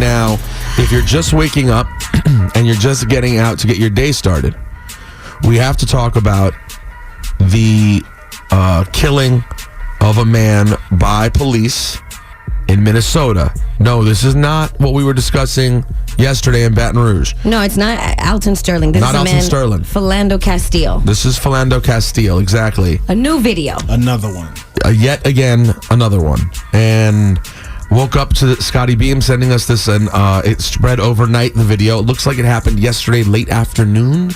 Now, if you're just waking up and you're just getting out to get your day started, we have to talk about the killing of a man by police in Minnesota. No, this is not what we were discussing yesterday in Baton Rouge. No, it's not Alton Sterling. This Not is a Alton man, Sterling. Philando Castile. This is Philando Castile, exactly. A new video. Another one. Yet again, another one. And woke up to Scotty Beam sending us this, and it spread overnight, the video. It looks like it happened yesterday late afternoon.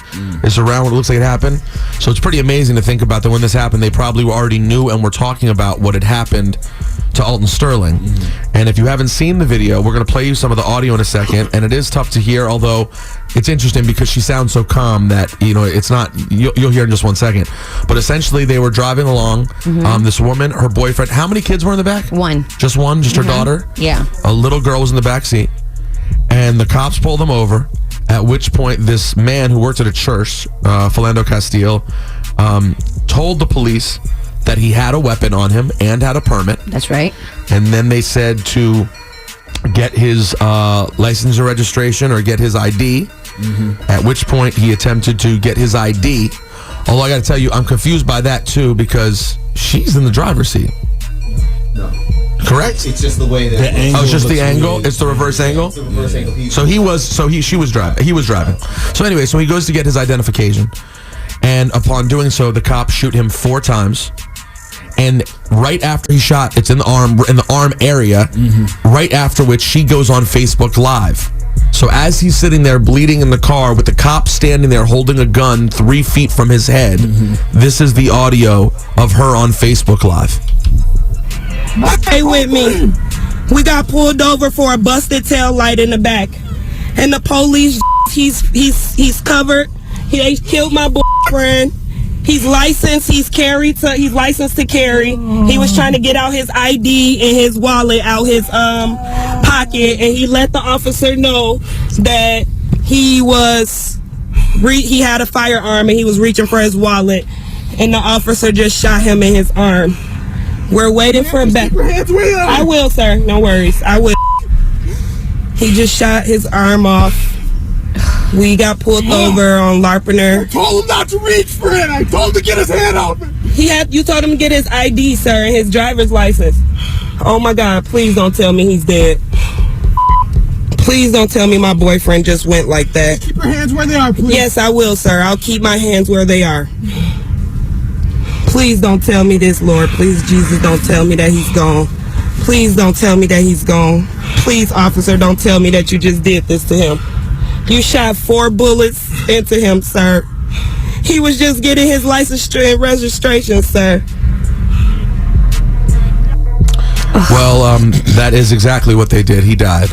It's around what it looks like it happened. So it's pretty amazing to think about that when this happened, they probably already knew and were talking about what had happened to Alton Sterling. And if you haven't seen the video, we're going to play you some of the audio in a second, and it is tough to hear, although it's interesting because she sounds so calm that, you know, it's not, you'll hear in just 1 second. But essentially, they were driving along. This woman, her boyfriend, how many kids were in the back? One. Just one? Just her daughter? Yeah. A little girl was in the back seat, and the cops pulled them over, at which point this man who worked at a church, Philando Castile, told the police that he had a weapon on him and had a permit. That's right. And then they said to get his license or registration or get his ID, at which point he attempted to get his ID. Although I got to tell you, I'm confused by that too, because she's in the driver's seat. No. Correct? It's just the way that... Oh, it's just the angle? It's the reverse angle? It's the reverse angle. She was driving. He was driving. So anyway, so he goes to get his identification. And upon doing so, the cops shoot him 4 times. And right after he shot, it's in the arm area, right after which she goes on Facebook Live. So as he's sitting there bleeding in the car with the cop standing there holding a gun 3 feet from his head, this is the audio of her on Facebook Live. Stay with me. We got pulled over for a busted tail light in the back. And the police, he's covered. He killed my boyfriend. He's licensed. He's licensed to carry. He was trying to get out his ID and his wallet out his pocket, and he let the officer know that he had a firearm and he was reaching for his wallet, and the officer just shot him in his arm. We're waiting for a back. I will, sir. No worries. I will. He just shot his arm off. We got pulled over on Larpener. I told him not to reach for it. I told him to get his hand out. You told him to get his ID, sir, and his driver's license. Oh my God, please don't tell me he's dead. Please don't tell me my boyfriend just went like that. Keep your hands where they are, please. Yes, I will, sir. I'll keep my hands where they are. Please don't tell me this, Lord. Please, Jesus, don't tell me that he's gone. Please don't tell me that he's gone. Please, officer, don't tell me that you just did this to him. You shot 4 bullets into him, sir. He was just getting his license and registration, sir. Well, that is exactly what they did. He died.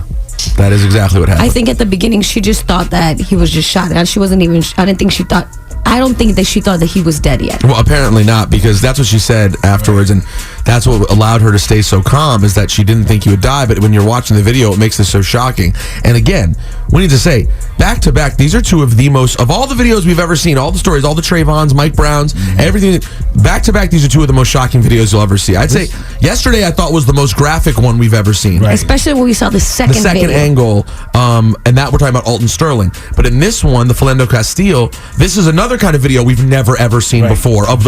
That is exactly what happened. I think at the beginning she just thought that he was just shot. And she wasn't even. I don't think that she thought that he was dead yet. Well, apparently not, because that's what she said afterwards, and that's what allowed her to stay so calm, is that she didn't think he would die. But when you're watching the video, it makes this so shocking. And again, we need to say, back to back, these are 2 of the most, of all the videos we've ever seen, all the stories, all the Trayvons, Mike Browns, everything, back to back, these are 2 of the most shocking videos you'll ever see. I'd say yesterday I thought was the most graphic one we've ever seen. Right. Especially when we saw the second angle, and that we're talking about Alton Sterling. But in this one, the Philando Castile, this is another kind of video we've never ever seen before. And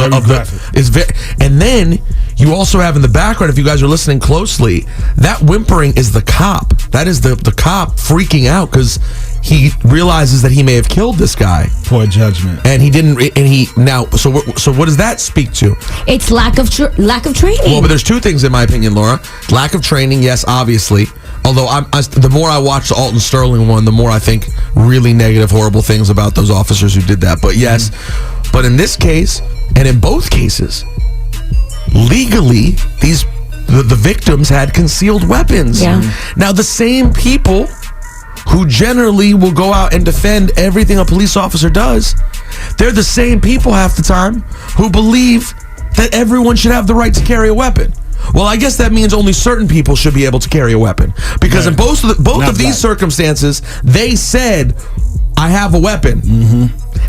then you also have in the background, if you guys are listening closely, that whimpering is the cop. That is the cop freaking out because he realizes that he may have killed this guy. Poor judgment. And he didn't. And he now. So what does that speak to? It's lack of training. Well, but there's 2 things in my opinion, Laura. Lack of training, yes, obviously. Although the more I watch the Alton Sterling one, the more I think really negative, horrible things about those officers who did that. But yes, but in this case, and in both cases, legally, the victims had concealed weapons. Yeah. Now, the same people who generally will go out and defend everything a police officer does, they're the same people half the time who believe that everyone should have the right to carry a weapon. Well, I guess that means only certain people should be able to carry a weapon, because in both of these circumstances, they said, "I have a weapon,"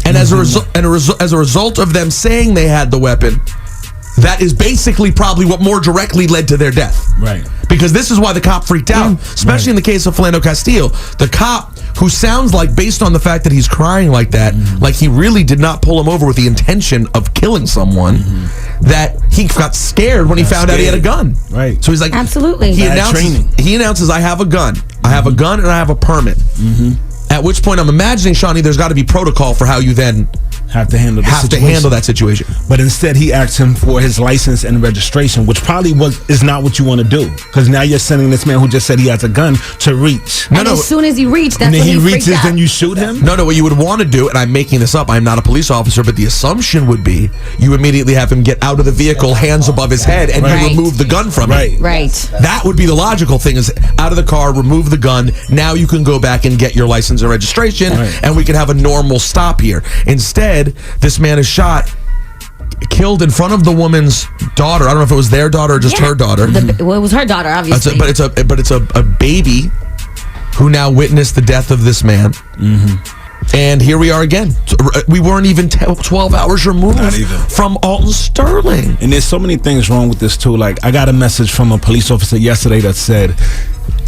and as a result of them saying they had the weapon, that is basically probably what more directly led to their death. Right. Because this is why the cop freaked out, especially in the case of Philando Castile. The cop, who sounds like, based on the fact that he's crying like that, like he really did not pull him over with the intention of killing someone, that he got scared when he found out he had a gun. Right. So he's like, Absolutely. He Bad training. announces, I have a gun. I have a gun and I have a permit. At which point I'm imagining, Shawnee, there's got to be protocol for how you then have to handle that situation. But instead, he asked him for his license and registration, which probably is not what you want to do, because now you're sending this man who just said he has a gun to reach. And as soon as he reached, that's And then when he freaked reaches, out. then you shoot him. No, what you would want to do, and I'm making this up, I'm not a police officer, but the assumption would be you immediately have him get out of the vehicle, hands above his head, and Right. you remove the gun from him. Right. That would be the logical thing, is out of the car, remove the gun. Now you can go back and get your license and registration, and we can have a normal stop here. Instead, this man is shot, killed in front of the woman's daughter. I don't know if it was their daughter or just her daughter. Well, it was her daughter, obviously. But it's a baby who now witnessed the death of this man. And here we are again. We weren't even 12 hours removed from Alton Sterling. And there's so many things wrong with this too. Like, I got a message from a police officer yesterday that said,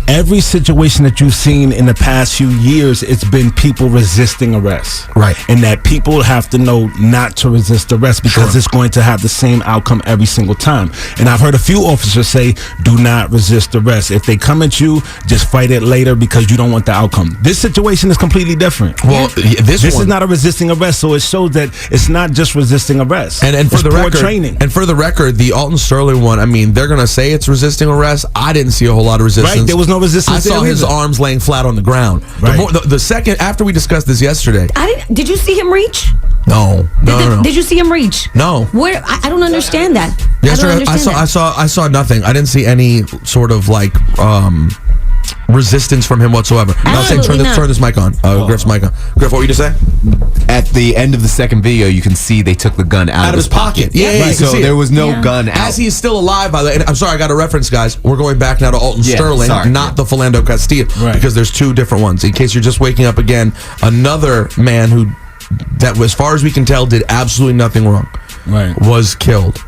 every situation that you've seen in the past few years, it's been people resisting arrest. Right. And that people have to know not to resist arrest, because it's going to have the same outcome every single time. And I've heard a few officers say, do not resist arrest. If they come at you, just fight it later, because you don't want the outcome. This situation is completely different. Well, this is not a resisting arrest, so it shows that it's not just resisting arrest. And for the poor record, training. And for the record, the Alton Sterling one, I mean, they're gonna say it's resisting arrest. I didn't see a whole lot of resistance. Right, there was no resistance. I saw his arms laying flat on the ground. Right. The second after we discussed this yesterday. Did you see him reach? No. Did you see him reach? No. Where? I don't understand that. Yesterday, I saw nothing. I didn't see any sort of like resistance from him whatsoever. Now, saying turn this mic on. Griff's mic on. Griff, what were you to say? At the end of the second video, you can see they took the gun out of his pocket. Yeah, right. So there was no gun out. As he is still alive, by the way. And I'm sorry, I got a reference, guys. We're going back now to Alton Sterling, not the Philando Castile, because there's two different ones. In case you're just waking up again, another man who, that as far as we can tell, did absolutely nothing wrong, was killed.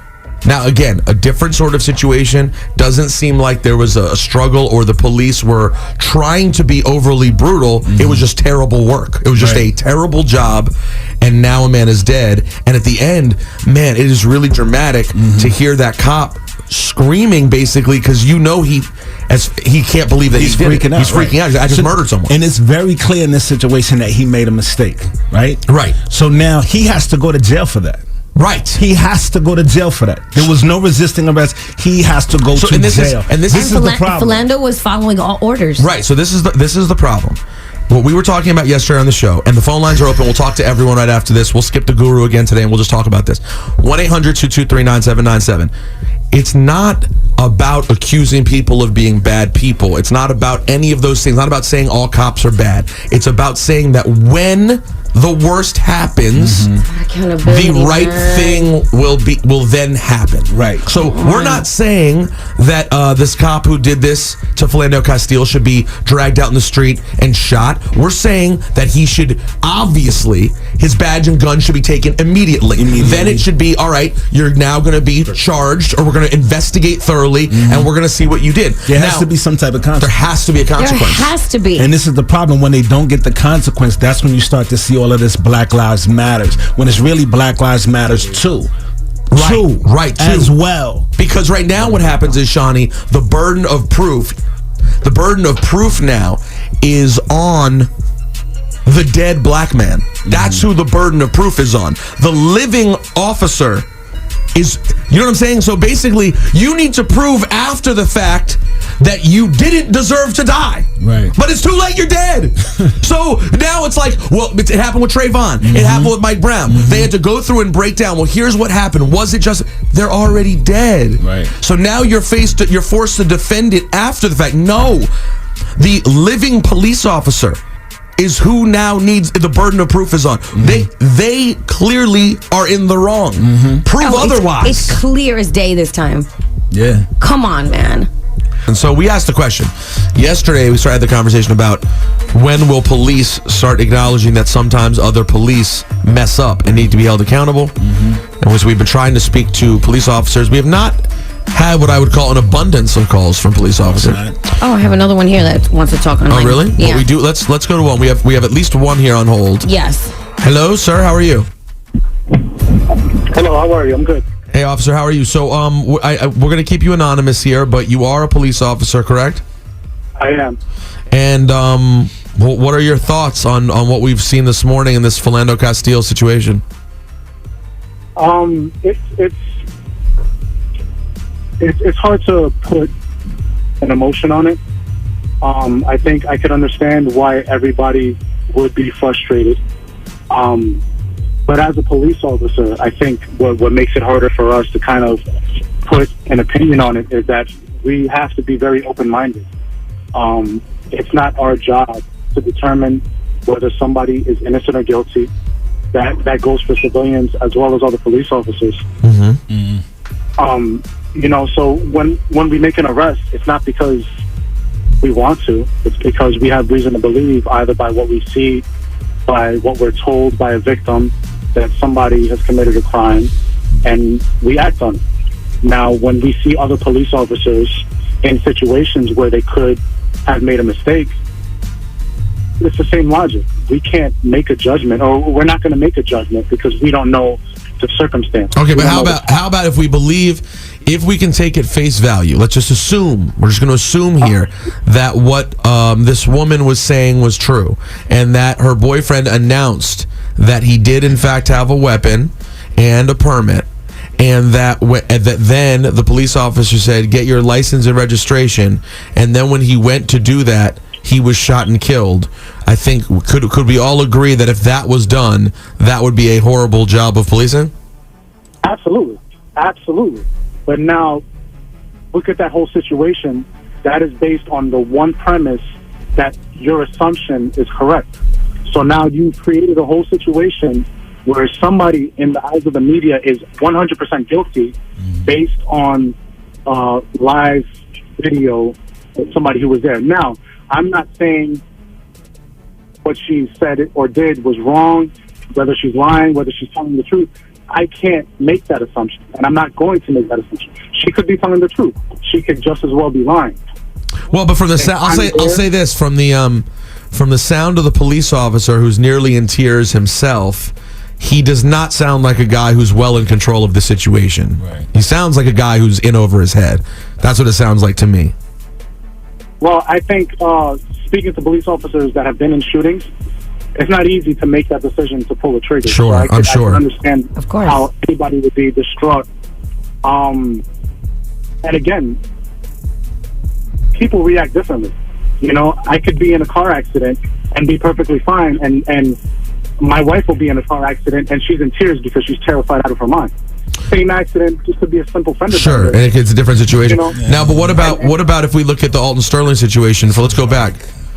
Now, again, a different sort of situation. Doesn't seem like there was a struggle or the police were trying to be overly brutal. It was just terrible work. It was just a terrible job, and now a man is dead. And at the end, man, it is really dramatic to hear that cop screaming, basically, because he can't believe that he's freaking out. He's freaking out. I just murdered someone. And it's very clear in this situation that he made a mistake, right? Right. So now he has to go to jail for that. Right. He has to go to jail for that. There was no resisting arrest. He has to go to jail. This is the problem. Philando was following all orders. Right. So this is the problem. What we were talking about yesterday on the show, and the phone lines are open. We'll talk to everyone right after this. We'll skip the guru again today, and we'll just talk about this. 1-800-223-9797. It's not about accusing people of being bad people. It's not about any of those things. Not about saying all cops are bad. It's about saying that when the worst happens, the right thing will then happen. Right. So we're not saying that this cop who did this to Philando Castile should be dragged out in the street and shot. We're saying that he should, obviously, his badge and gun should be taken immediately. Then it should be, all right, you're now going to be charged, or we're going to investigate thoroughly, and we're going to see what you did. There has to be some type of consequence. There has to be a consequence. There has to be. And this is the problem. When they don't get the consequence, that's when you start to see all of this Black Lives Matters, when it's really Black Lives Matters too. Right, as well. Because right now what happens is, Shawnee, the burden of proof now is on the dead black man. That's who the burden of proof is on. The living officer is, you know what I'm saying? So basically, you need to prove after the fact that you didn't deserve to die. Right. But it's too late, you're dead. So now it's like, well, it happened with Trayvon. It happened with Mike Brown. They had to go through and break down, well, here's what happened. Was it just, they're already dead. Right. So now you're forced to defend it after the fact. No. The living police officer is who now needs, the burden of proof is on. They clearly are in the wrong. Prove otherwise. It's clear as day this time. Yeah. Come on, man. question. So we asked the question. Yesterday, we started the conversation about when will police start acknowledging that sometimes other police mess up and need to be held accountable. And as we've been trying to speak to police officers, we have not had what I would call an abundance of calls from police officers. Oh, I have another one here that wants to talk online. Oh, really? Yeah. Well, we do. Let's go to one. We have at least one here on hold. Yes. Hello, sir. How are you? Hello, how are you? I'm good. Hey, officer. How are you? So, we're going to keep you anonymous here, but you are a police officer, correct? I am. And what are your thoughts on what we've seen this morning in this Philando Castile situation? It's hard to put an emotion on it. I think I could understand why everybody would be frustrated. But as a police officer, I think what makes it harder for us to kind of put an opinion on it is that we have to be very open-minded. It's not our job to determine whether somebody is innocent or guilty. That goes for civilians as well as other police officers. So when we make an arrest, it's not because we want to. It's because we have reason to believe, either by what we see, by what we're told by a victim, that somebody has committed a crime, and we act on it. Now, when we see other police officers in situations where they could have made a mistake, it's the same logic. We can't make a judgment, or we're not going to make a judgment because we don't know the circumstance. Okay, but how about if we believe, if we can take at face value, let's just assume, we're just going to assume here that what this woman was saying was true, and that her boyfriend announced that he did in fact have a weapon and a permit, and that then the police officer said, get your license and registration, and then when he went to do that, he was shot and killed. I think, could we all agree that if that was done, that would be a horrible job of policing? Absolutely. But now, look at that whole situation. That is based on the one premise that your assumption is correct. So now you've created a whole situation where somebody in the eyes of the media is 100% guilty based on live video of somebody who was there. Now, I'm not saying what she said or did was wrong, whether she's lying, whether she's telling the truth. I can't make that assumption, and I'm not going to make that assumption. She could be telling the truth. She could just as well be lying. Well, but from the I'll say this, from the sound of the police officer who's nearly in tears himself, he does not sound like a guy who's well in control of the situation. Right. He sounds like a guy who's in over his head. That's what it sounds like to me. Well, I think speaking to police officers that have been in shootings, it's not easy to make that decision to pull a trigger. Sure, so I'm sure. I can understand Of course. how anybody would be distraught. And again, people react differently. You know, I could be in a car accident and be perfectly fine, and my wife will be in a car accident and she's in tears because she's terrified out of her mind. Same accident, just could be a simple fender. Sure, and it's a different situation. You know? Now, but what about if we look at the Alton Sterling situation? Let's go back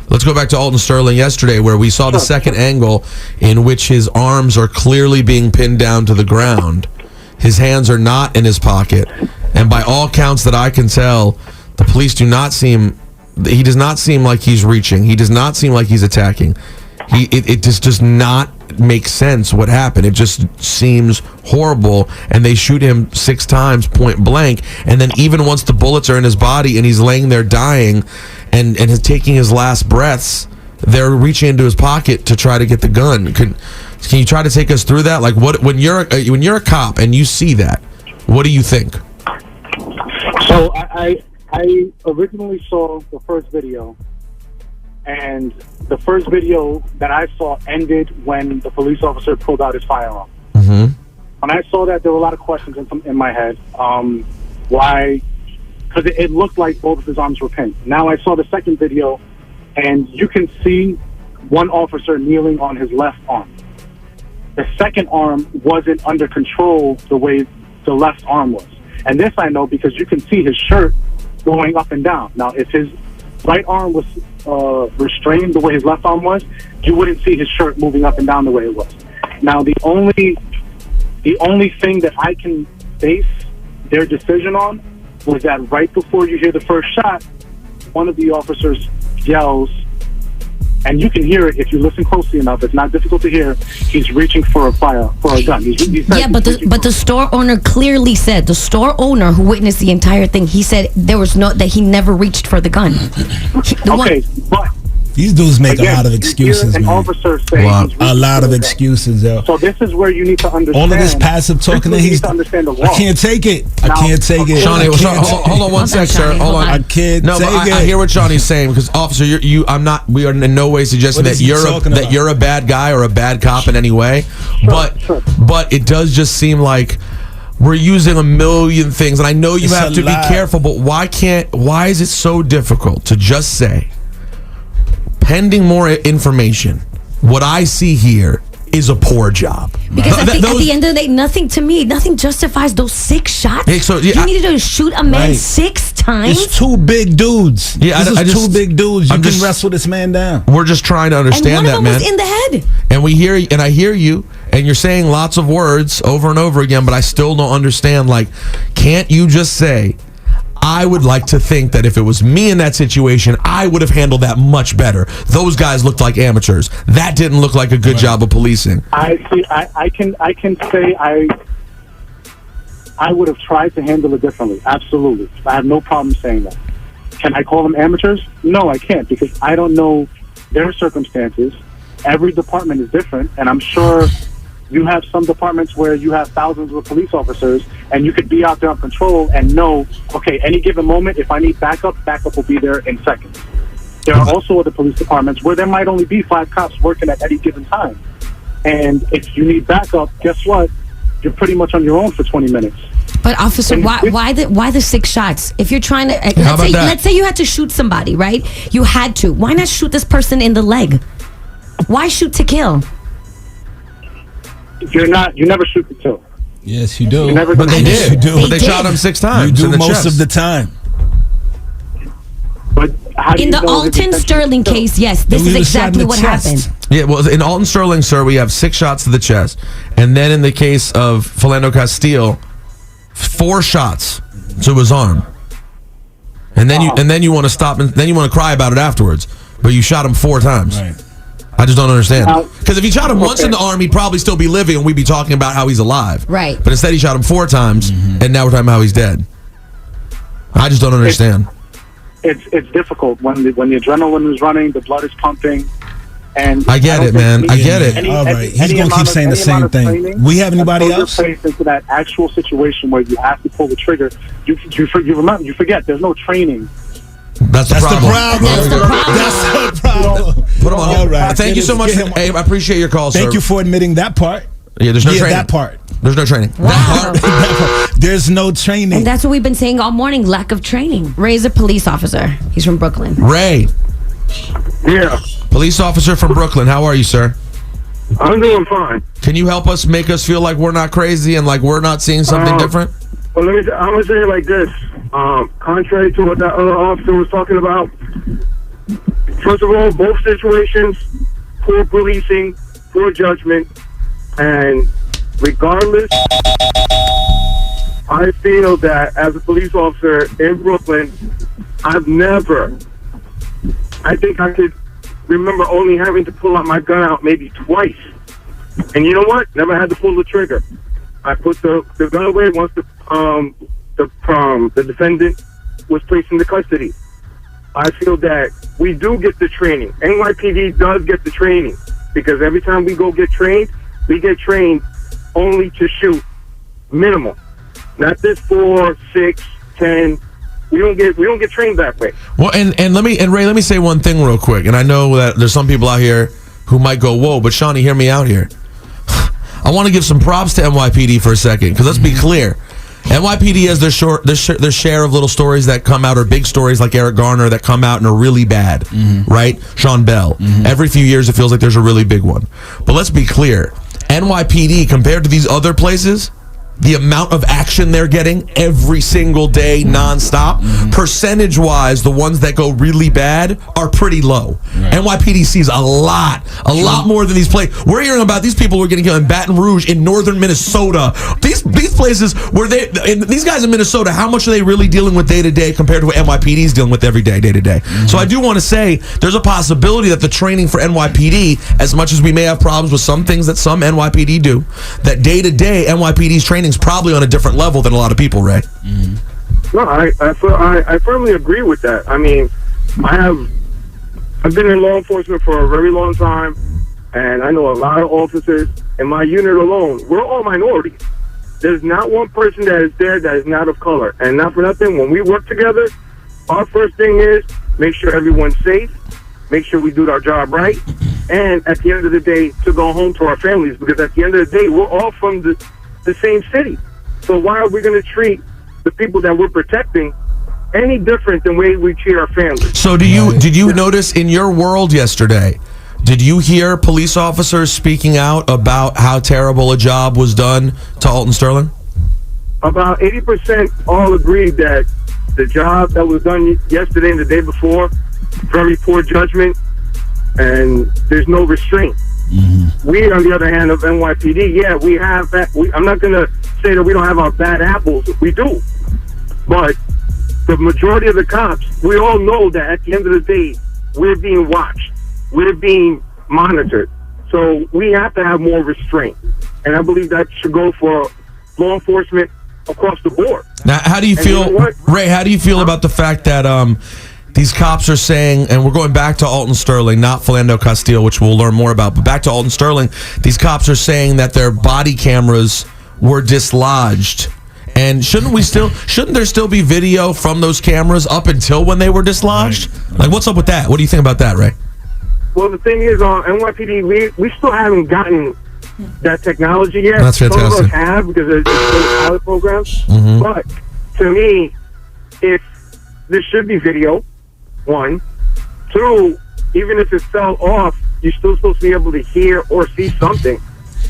to Alton Sterling yesterday, where we saw the second angle in which his arms are clearly being pinned down to the ground. His hands are not in his pocket, and by all counts that I can tell, the police do not seem. He does not seem like he's reaching. He does not seem like he's attacking. It just does not make sense what happened. It just seems horrible, and they shoot him 6 times point blank, and then even once the bullets are in his body and he's laying there dying and is taking his last breaths, they're reaching into his pocket to try to get the gun. Can you try to take us through that? Like, what when you're a cop and you see that, what do you think? So I originally saw the first video, and the first video that I saw ended when the police officer pulled out his firearm. Mm-hmm. When I saw that, there were a lot of questions in my head. Why? Because it looked like both of his arms were pinned. Now I saw the second video, and you can see one officer kneeling on his left arm. The second arm wasn't under control the way the left arm was. And this I know because you can see his shirt going up and down. Now, if his right arm was restrained the way his left arm was, you wouldn't see his shirt moving up and down the way it was. Now, the only thing that I can base their decision on was that right before you hear the first shot, one of the officers yells, and you can hear it if you listen closely enough. It's not difficult to hear. He's reaching for a gun. Yeah, but the store owner clearly said, the store owner who witnessed the entire thing, he said that he never reached for the gun. But these dudes make again, a lot of you excuses, hear an man. officer say Wow. he's A lot reaching of for excuses, yo. So this is where you need to understand. All of this passive talking that you need he's. to understand the law. I can't take it. I Now, can't take it. Shawnee, I can't take hold on it. one sec, sir. Shawnee, Hold on. I can't No, but take it. I hear what Shawnee's saying, because officer, we are in no way suggesting What that is he talking about? you're a bad guy or a bad cop in any way. Sure. But it does just seem like we're using a million things, and I know you It's have a to be lot. careful. But why is it so difficult to just say, pending more information, what I see here is a poor job? Because at the end of the day, nothing justifies those 6 shots. Hey, so, yeah, you needed to shoot a man Right. 6 times. It's 2 big dudes. Yeah, this I is just- 2 big dudes. You I'm can just- wrestle this man down. We're just trying to and understand one of that, them man. was in the head. And I hear you, and you're saying lots of words over and over again, but I still don't understand. Like, can't you just say, I would like to think that if it was me in that situation, I would have handled that much better. Those guys looked like amateurs. That didn't look like a good job of policing. I can say I would have tried to handle it differently. Absolutely. I have no problem saying that. Can I call them amateurs? No, I can't, because I don't know their circumstances. Every department is different, and I'm sure you have some departments where you have thousands of police officers, and you could be out there on patrol and know, okay, any given moment, if I need backup will be there in seconds. There are also other police departments where there might only be 5 cops working at any given time. And if you need backup, guess what? You're pretty much on your own for 20 minutes. But officer, why the 6 shots? If you're trying to, let's say you had to shoot somebody, right? You had to. Why not shoot this person in the leg? Why shoot to kill? You never shoot to kill. Yes, you do. You never But they do. did. You do. But they shot him 6 times. You do in the most chest. of the time. But how do In you the know his Alton intention Sterling to kill? case, yes, this He is was shot in exactly the what chest. happened. Yeah, well, in Alton Sterling, sir, we have 6 shots to the chest. And then in the case of Philando Castile, 4 shots to his arm. And then you want to stop, and then you want to cry about it afterwards. But you shot him 4 times. Right. I just don't understand. Now- Because if he shot him once in the arm, he'd probably still be living, and we'd be talking about how he's alive. Right. But instead, he shot him 4 times, and now we're talking about how he's dead. I just don't understand. It's difficult when the adrenaline is running, the blood is pumping, and I get don't it, man. think I get it. All right. He's any gonna keep amount saying the any same amount of thing. training We have anybody that else? throws your face into that actual situation where you have to pull the trigger. You forget. There's no training. That's the That's the problem. problem. That's the problem. That's the problem. Put him on. All right. Thank you so much. Get him- Hey, I appreciate your call, sir. Thank you for admitting that part. Yeah, there's no training. that part. There's no training. Wow. That part. There's no training. And that's what we've been saying all morning, lack of training. Ray's a police officer. He's from Brooklyn. Ray, Yeah, police officer from Brooklyn. How are you, sir? I'm doing fine. Can you help us make us feel like we're not crazy and like we're not seeing something different? Well, I'm gonna say it like this. Contrary to what that other officer was talking about, first of all, both situations, poor policing, poor judgment, and regardless, I feel that as a police officer in Brooklyn, I think I could remember only having to pull out my gun out maybe twice. And you know what? Never had to pull the trigger. I put the gun away once the defendant was placed into custody. I feel that we do get the training. NYPD does get the training, because every time we go get trained, we get trained only to shoot minimal. Not this 4, 6, 10. We don't get trained that way. Well, and Ray, let me say one thing real quick. And I know that there's some people out here who might go, "Whoa," but Shawnee, hear me out here. I want to give some props to NYPD for a second, because let's be clear. NYPD has their share of little stories that come out, or big stories like Eric Garner that come out and are really bad, right? Sean Bell. Every few years it feels like there's a really big one. But let's be clear. NYPD, compared to these other places, the amount of action they're getting every single day, nonstop, percentage-wise, the ones that go really bad are pretty low. NYPD sees a lot more than these places. We're hearing about these people who are getting killed in Baton Rouge, in northern Minnesota. These places where these guys in Minnesota, how much are they really dealing with day to day compared to what NYPD is dealing with every day to day? So I do want to say there's a possibility that the training for NYPD, as much as we may have problems with some things that some NYPD do, that day to day NYPD's training is probably on a different level than a lot of people, Ray. No, I firmly agree with that. I mean, I've been in law enforcement for a very long time, and I know a lot of officers. In my unit alone, we're all minorities. There's not one person that is there that is not of color. And not for nothing, when we work together, our first thing is make sure everyone's safe, make sure we do our job right, and at the end of the day, to go home to our families, because at the end of the day, we're all from the same city. So why are we going to treat the people that we're protecting any different than the way we treat our families? So did you notice in your world yesterday, did you hear police officers speaking out about how terrible a job was done to Alton Sterling? About 80% all agreed that the job that was done yesterday and the day before, very poor judgment, and there's no restraint. We, on the other hand, of NYPD, yeah, we have that. I'm not going to say that we don't have our bad apples. We do. But the majority of the cops, we all know that at the end of the day, we're being watched. We're being monitored. So we have to have more restraint. And I believe that should go for law enforcement across the board. Now, how do you feel, Ray, how do you feel about the fact that these cops are saying, and we're going back to Alton Sterling, not Philando Castile, which we'll learn more about, but back to Alton Sterling, these cops are saying that their body cameras were dislodged. And shouldn't there still be video from those cameras up until when they were dislodged? Like, what's up with that? What do you think about that, Ray? Well, the thing is, on NYPD, we still haven't gotten that technology yet. That's fantastic. Some of us have, because it's still pilot programs. But to me, if there should be video, one. Two, even if it fell off, you're still supposed to be able to hear or see something.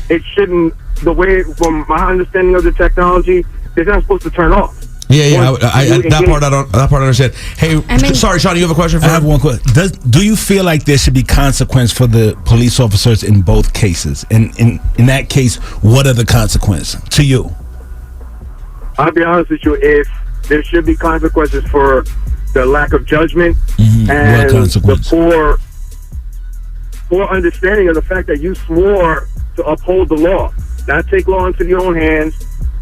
It shouldn't, the way, from my understanding of the technology, it's not supposed to turn off. That part I understand. Hey, sorry, Sean, you have a question for I have one question. Do you feel like there should be consequence for the police officers in both cases? And in that case, what are the consequences to you? I'll be honest with you, if there should be consequences for the lack of judgment and the poor understanding of the fact that you swore to uphold the law, not take law into your own hands,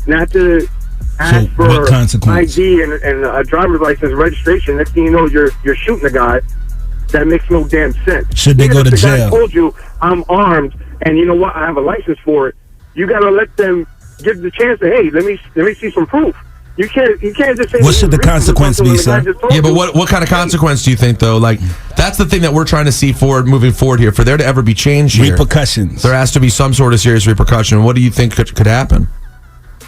not to ask for ID and a driver's license registration. Next thing you know, you're shooting a guy. That makes no damn sense. Should they go to jail? The guy told you, I'm armed, and you know what, I have a license for it. You got to let them give the chance to, hey, let me see some proof. You can't just say. What should the consequence be, sir? Yeah, but what kind of consequence do you think, though? Like, that's the thing that we're trying to see moving forward here. For there to ever be change here, repercussions. There has to be some sort of serious repercussion. What do you think could happen?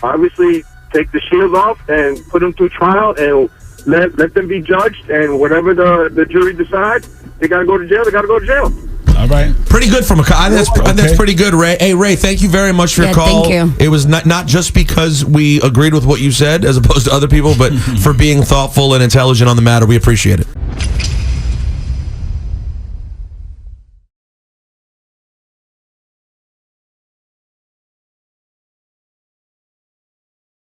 Obviously, take the shield off and put them through trial and let them be judged. And whatever the jury decides, they got to go to jail. They got to go to jail. All right. Pretty good from a cop. That's pretty good, Ray. Hey, Ray, thank you very much for your call. Thank you. It was not just because we agreed with what you said as opposed to other people, but for being thoughtful and intelligent on the matter. We appreciate it.